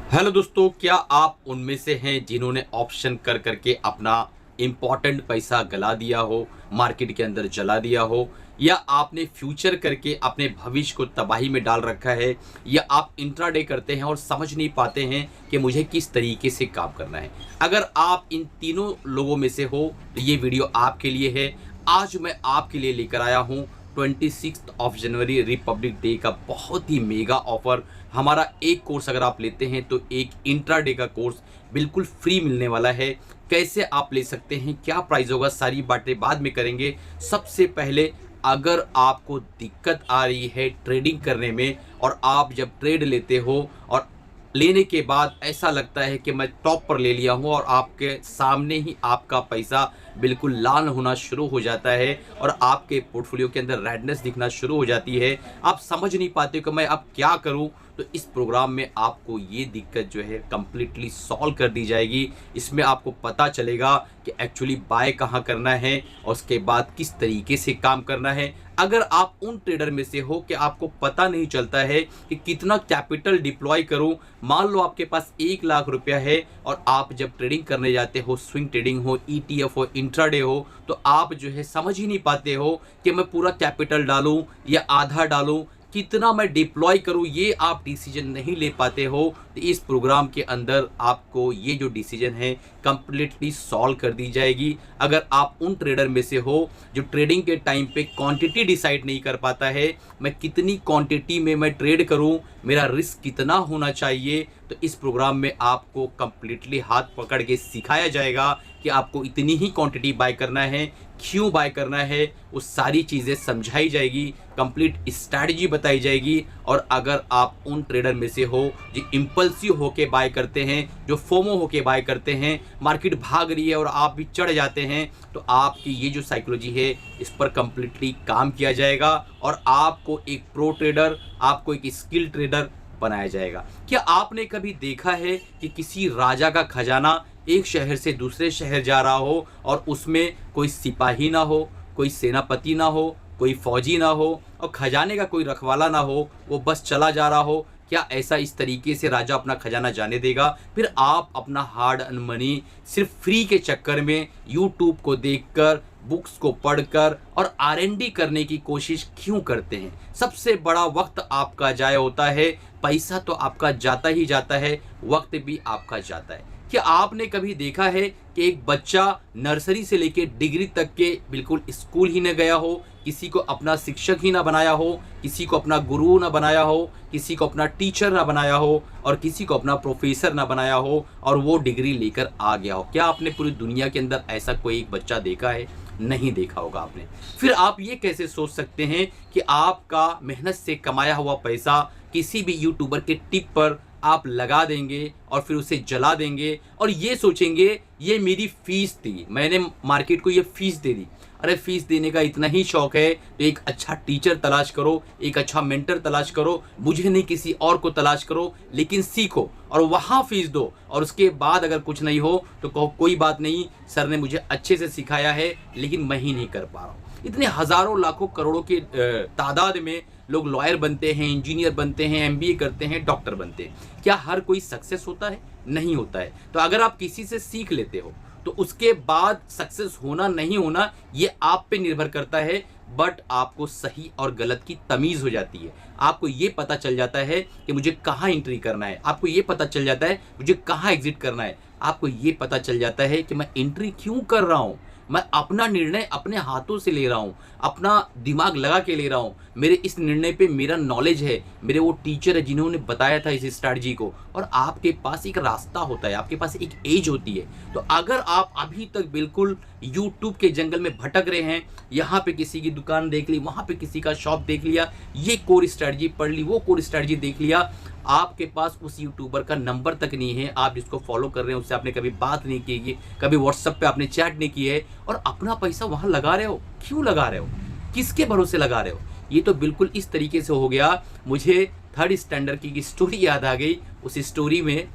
Hello दोस्तों, क्या आप उनमें से हैं जिन्होंने ऑप्शन कर करके अपना इम्पोर्टेंट पैसा गला दिया हो, मार्केट के अंदर जला दिया हो, या आपने फ्यूचर करके अपने भविष्य को तबाही में डाल रखा है, या आप इंट्राडे करते हैं और समझ नहीं पाते हैं कि मुझे किस तरीके से काम करना है। अगर आप इन तीनों लोगों में से हो तो ये वीडियो आपके लिए है। आज मैं आपके लिए लेकर आया हूँ 26 ऑफ जनवरी रिपब्लिक डे का बहुत ही मेगा ऑफर। हमारा एक कोर्स अगर आप लेते हैं तो एक इंट्राडे का कोर्स बिल्कुल फ्री मिलने वाला है। कैसे आप ले सकते हैं, क्या प्राइस होगा, सारी बातें बाद में करेंगे। सबसे पहले, अगर आपको दिक्कत आ रही है ट्रेडिंग करने में और आप जब ट्रेड लेते हो और लेने के बाद ऐसा लगता है कि मैं टॉप पर ले लिया हूं और आपके सामने ही आपका पैसा बिल्कुल लाल होना शुरू हो जाता है और आपके पोर्टफोलियो के अंदर रेडनेस दिखना शुरू हो जाती है, आप समझ नहीं पाते कि मैं अब क्या करूं, तो इस प्रोग्राम में आपको ये दिक्कत जो है कंप्लीटली सॉल्व कर दी जाएगी। इसमें आपको पता चलेगा कि एक्चुअली बाय कहाँ करना है और उसके बाद किस तरीके से काम करना है। अगर आप उन ट्रेडर में से हो कि आपको पता नहीं चलता है कि कितना कैपिटल डिप्लॉय करूं, मान लो आपके पास 1 लाख रुपया है और आप जब ट्रेडिंग करने जाते हो, स्विंग ट्रेडिंग हो, ईटीएफ हो, इंट्राडे हो, तो आप जो है समझ ही नहीं पाते हो कि मैं पूरा कैपिटल डालूं या आधा डालूं, कितना मैं डिप्लॉय करूं, ये आप डिसीजन नहीं ले पाते हो। तो इस प्रोग्राम के अंदर आपको ये जो डिसीजन है कंप्लीटली सॉल्व कर दी जाएगी। अगर आप उन ट्रेडर में से हो जो ट्रेडिंग के टाइम पे क्वांटिटी डिसाइड नहीं कर पाता है, मैं कितनी क्वांटिटी में मैं ट्रेड करूं, मेरा रिस्क कितना होना चाहिए, तो इस प्रोग्राम में आपको कंप्लीटली हाथ पकड़ के सिखाया जाएगा कि आपको इतनी ही क्वांटिटी बाय करना है, क्यों बाय करना है, वो सारी चीज़ें समझाई जाएगी, कंप्लीट स्ट्रैटेजी बताई जाएगी। और अगर आप उन ट्रेडर में से हो जो इम्पल्सिव होके बाय करते हैं, जो फोमो होके बाय करते हैं, मार्केट भाग रही है और आप भी चढ़ जाते हैं, तो आपकी ये जो साइकोलॉजी है इस पर कंप्लीटली काम किया जाएगा और आपको एक प्रो ट्रेडर, आपको एक स्किल ट्रेडर बनाया जाएगा। क्या आपने कभी देखा है कि किसी राजा का खजाना एक शहर से दूसरे शहर जा रहा हो और उसमें कोई सिपाही ना हो, कोई सेनापति ना हो, कोई फौजी ना हो और खजाने का कोई रखवाला ना हो, वो बस चला जा रहा हो? क्या ऐसा इस तरीके से राजा अपना खजाना जाने देगा? फिर आप अपना हार्ड अर्न मनी सिर्फ फ्री के चक्कर में यूट्यूब को देखकर, बुक्स को पढ़कर और आरएनडी करने की कोशिश क्यों करते हैं? सबसे बड़ा वक्त आपका जाया होता है, पैसा तो आपका जाता ही जाता है, वक्त भी आपका जाता है। क्या आपने कभी देखा है कि एक बच्चा नर्सरी से लेकर डिग्री तक के बिल्कुल स्कूल ही न गया हो, किसी को अपना शिक्षक ही ना बनाया हो, किसी को अपना गुरु ना बनाया हो, किसी को अपना टीचर ना बनाया हो और किसी को अपना प्रोफेसर ना बनाया हो और वो डिग्री लेकर आ गया हो? क्या आपने पूरी दुनिया के अंदर ऐसा कोई एक बच्चा देखा है? नहीं देखा होगा आपने। फिर आप ये कैसे सोच सकते हैं कि आपका मेहनत से कमाया हुआ पैसा किसी भी यूट्यूबर के टिप पर आप लगा देंगे और फिर उसे जला देंगे और ये सोचेंगे ये मेरी फीस थी, मैंने मार्केट को ये फीस दे दी। अरे फीस देने का इतना ही शौक है तो एक अच्छा टीचर तलाश करो, एक अच्छा मेंटर तलाश करो, मुझे नहीं किसी और को तलाश करो, लेकिन सीखो और वहाँ फीस दो और उसके बाद अगर कुछ नहीं हो तो कहो कोई बात नहीं, सर ने मुझे अच्छे से सिखाया है लेकिन मैं ही नहीं कर पा रहा हूँ। इतने हज़ारों लाखों करोड़ों की तादाद में लोग लॉयर बनते हैं, इंजीनियर बनते हैं, एमबीए करते हैं, डॉक्टर बनते हैं। क्या हर कोई सक्सेस होता है? नहीं होता है। तो अगर आप किसी से सीख लेते हो तो उसके बाद सक्सेस होना नहीं होना ये आप पे निर्भर करता है, बट आपको सही और गलत की तमीज़ हो जाती है। आपको ये पता चल जाता है कि मुझे कहाँ एंट्री करना है, आपको ये पता चल जाता है मुझे कहाँ एग्जिट करना है, आपको ये पता चल जाता है कि मैं एंट्री क्यों कर रहा हूँ, मैं अपना निर्णय अपने हाथों से ले रहा हूँ, अपना दिमाग लगा के ले रहा हूँ, मेरे इस निर्णय पे मेरा नॉलेज है, मेरे वो टीचर है जिन्होंने बताया था इस स्ट्रैटेजी को, और आपके पास एक रास्ता होता है, आपके पास एक एज होती है। तो अगर आप अभी तक बिल्कुल यूट्यूब के जंगल में भटक रहे हैं, यहाँ पे किसी की दुकान देख ली, वहाँ पे किसी का शॉप देख लिया, ये कोर स्ट्रैटेजी पढ़ ली, वो कोर स्ट्रैटेजी देख लिया, आपके पास उस यूट्यूबर का नंबर तक नहीं है, आप जिसको फॉलो कर रहे हैं उससे आपने कभी बात नहीं की है, कभी व्हाट्सएप पे आपने चैट नहीं की है और अपना पैसा वहाँ लगा रहे हो। क्यों लगा रहे हो? किसके भरोसे लगा रहे हो? ये तो बिल्कुल इस तरीके से हो गया। मुझे थर्ड स्टैंडर्ड की स्टोरी याद आ गई। उस स्टोरी में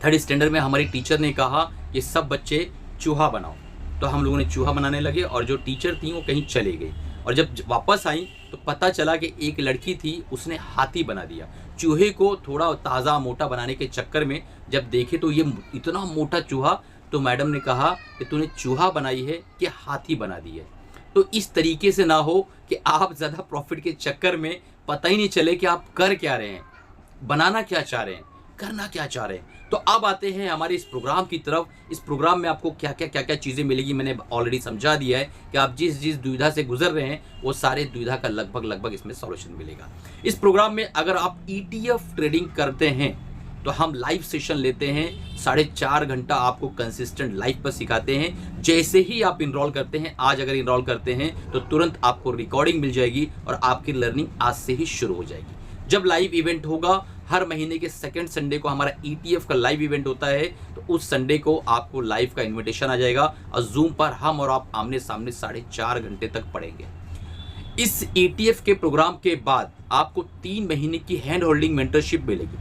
थर्ड स्टैंडर्ड में हमारी टीचर ने कहा ये सब बच्चे चूहा बनाओ, तो हम लोगों ने चूहा बनाने लगे और जो टीचर थी वो कहीं चले गई और जब वापस आई तो पता चला कि एक लड़की थी, उसने हाथी बना दिया। चूहे को थोड़ा ताज़ा मोटा बनाने के चक्कर में जब देखे तो ये इतना मोटा चूहा, तो मैडम ने कहा कि तूने चूहा बनाई है कि हाथी बना दी है। तो इस तरीके से ना हो कि आप ज़्यादा प्रॉफिट के चक्कर में पता ही नहीं चले कि आप कर क्या रहे हैं, बनाना क्या चाह रहे हैं, करना क्या चाह रहे हैं। तो अब आते हैं हमारे इस प्रोग्राम की तरफ। इस प्रोग्राम में आपको क्या क्या चीज़ें मिलेगी मैंने ऑलरेडी समझा दिया है कि आप जिस दुविधा से गुजर रहे हैं वो सारे दुविधा का लगभग इसमें सॉल्यूशन मिलेगा। इस प्रोग्राम में अगर आप ETF ट्रेडिंग करते हैं तो हम लाइव सेशन लेते हैं, 4.5 घंटा आपको कंसिस्टेंट लाइव पर सिखाते हैं। जैसे ही आप इनरोल करते हैं, आज अगर इनरोल करते हैं तो तुरंत आपको रिकॉर्डिंग मिल जाएगी और आपकी लर्निंग आज से ही शुरू हो जाएगी। जब लाइव इवेंट होगा, हर महीने के सेकंड संडे को हमारा ETF का लाइव इवेंट होता है, तो उस संडे को आपको लाइव का इन्विटेशन आ जाएगा और जूम पर हम और आप आमने सामने 4.5 घंटे तक पढ़ेंगे। इस ETF के प्रोग्राम के बाद आपको 3 महीने की हैंड होल्डिंग मेंटरशिप मिलेगी,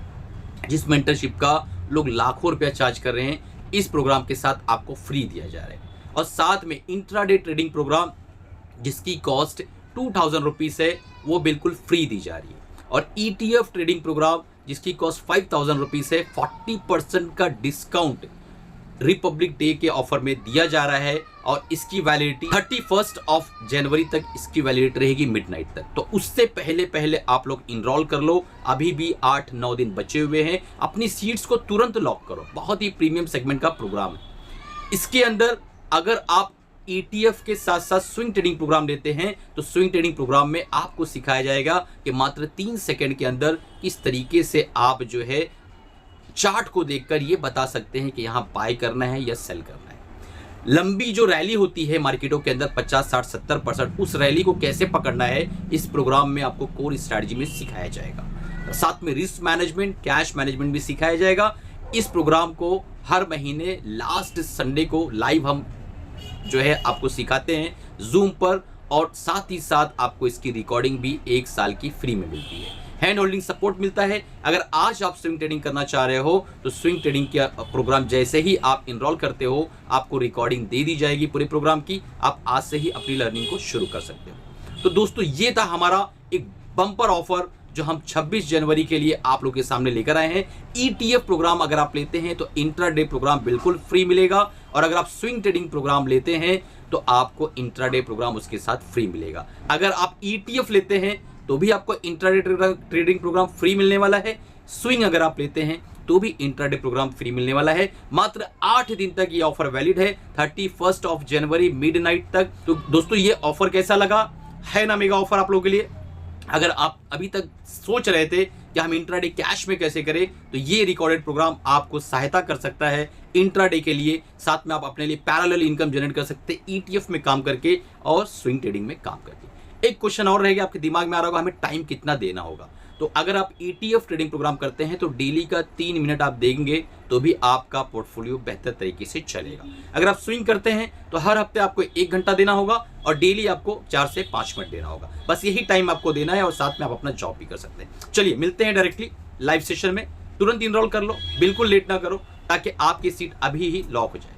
जिस मेंटरशिप का लोग लाखों रुपया चार्ज कर रहे हैं, इस प्रोग्राम के साथ आपको फ्री दिया जा रहा है। और साथ में इंट्राडे ट्रेडिंग प्रोग्राम जिसकी कॉस्ट 2000 रुपीज़ है, वो बिल्कुल फ्री दी जा रही है। और ETF ट्रेडिंग प्रोग्राम जिसकी कॉस्ट 5000 रुपीज़ है, 40% का डिस्काउंट रिपब्लिक डे के ऑफर में दिया जा रहा है और इसकी वैलिडिटी 31 जनवरी तक इसकी वैलिडिटी रहेगी मिडनाइट तक। तो उससे पहले आप लोग इनरोल कर लो। अभी भी 8-9 दिन बचे हुए हैं, अपनी सीट्स को तुरंत लॉक करो। बहुत ही प्रीमियम सेगमेंट का प्रोग्राम है। इसके अंदर अगर आप ETF के साथ साथ स्विंग ट्रेडिंग प्रोग्राम लेते हैं तो स्विंग ट्रेडिंग प्रोग्राम में आपको सिखाया जाएगा कि मात्र 3 सेकंड के अंदर किस तरीके से आप जो है चार्ट को देखकर ये बता सकते हैं कि यहाँ बाय करना है या सेल करना है। लंबी जो रैली होती है मार्केटों के अंदर 50, 60, 70%, उस रैली को कैसे पकड़ना है इस प्रोग्राम में आपको कोर स्ट्रैटेजी में सिखाया जाएगा। साथ में रिस्क मैनेजमेंट, कैश मैनेजमेंट भी सिखाया जाएगा। इस प्रोग्राम को हर महीने लास्ट संडे को लाइव हम जो है आपको सिखाते हैं जूम पर, और साथ ही साथ आपको इसकी रिकॉर्डिंग भी 1 साल की फ्री में मिलती है। हैंड होल्डिंग सपोर्ट मिलता है। अगर आज आप स्विंग ट्रेडिंग करना चाह रहे हो तो स्विंग ट्रेडिंग का प्रोग्राम जैसे ही आप इनरोल करते हो आपको रिकॉर्डिंग दे दी जाएगी पूरे प्रोग्राम की। आप आज से ही अपनी लर्निंग को शुरू कर सकते हो। तो दोस्तों ये था हमारा एक बम्पर ऑफर जो हम 26 जनवरी के लिए आप लोगों के सामने लेकर आए हैं। ETF प्रोग्राम अगर आप लेते हैं तो इंट्राडे प्रोग्राम बिल्कुल फ्री मिलेगा, और अगर आप स्विंग ट्रेडिंग प्रोग्राम लेते हैं तो आपको इंट्राडे प्रोग्राम उसके साथ फ्री मिलेगा। अगर आप ETF लेते हैं तो भी आपको इंट्राडे ट्रेडिंग प्रोग्राम फ्री मिलने वाला है। स्विंग अगर आप लेते हैं तो भी इंट्राडे प्रोग्राम फ्री मिलने वाला है। मात्र 8 दिन तक ये ऑफर वैलिड है, 31 जनवरी मिडनाइट तक। तो दोस्तों ये ऑफर कैसा लगा, है ना मेगा ऑफर आप लोगों के लिए। अगर आप अभी तक सोच रहे थे कि हम इंट्राडे कैश में कैसे करें, तो ये रिकॉर्डेड प्रोग्राम आपको सहायता कर सकता है इंट्राडे के लिए। साथ में आप अपने लिए पैरेलल इनकम जनरेट कर सकते हैं ETF में काम करके और स्विंग ट्रेडिंग में काम करके। एक क्वेश्चन और रहेगा आपके दिमाग में आ रहा होगा, हमें टाइम कितना देना होगा। तो अगर आप ETF ट्रेडिंग प्रोग्राम करते हैं तो डेली का 3 मिनट आप देंगे तो भी आपका पोर्टफोलियो बेहतर तरीके से चलेगा। अगर आप स्विंग करते हैं तो हर हफ्ते आपको 1 घंटा देना होगा और डेली आपको 4 से 5 मिनट देना होगा। बस यही टाइम आपको देना है और साथ में आप अपना जॉब भी कर सकते हैं। चलिए मिलते हैं डायरेक्टली लाइव सेशन में। तुरंत इनरोल कर लो, बिल्कुल लेट ना करो ताकि आपकी सीट अभी ही लॉक हो जाए।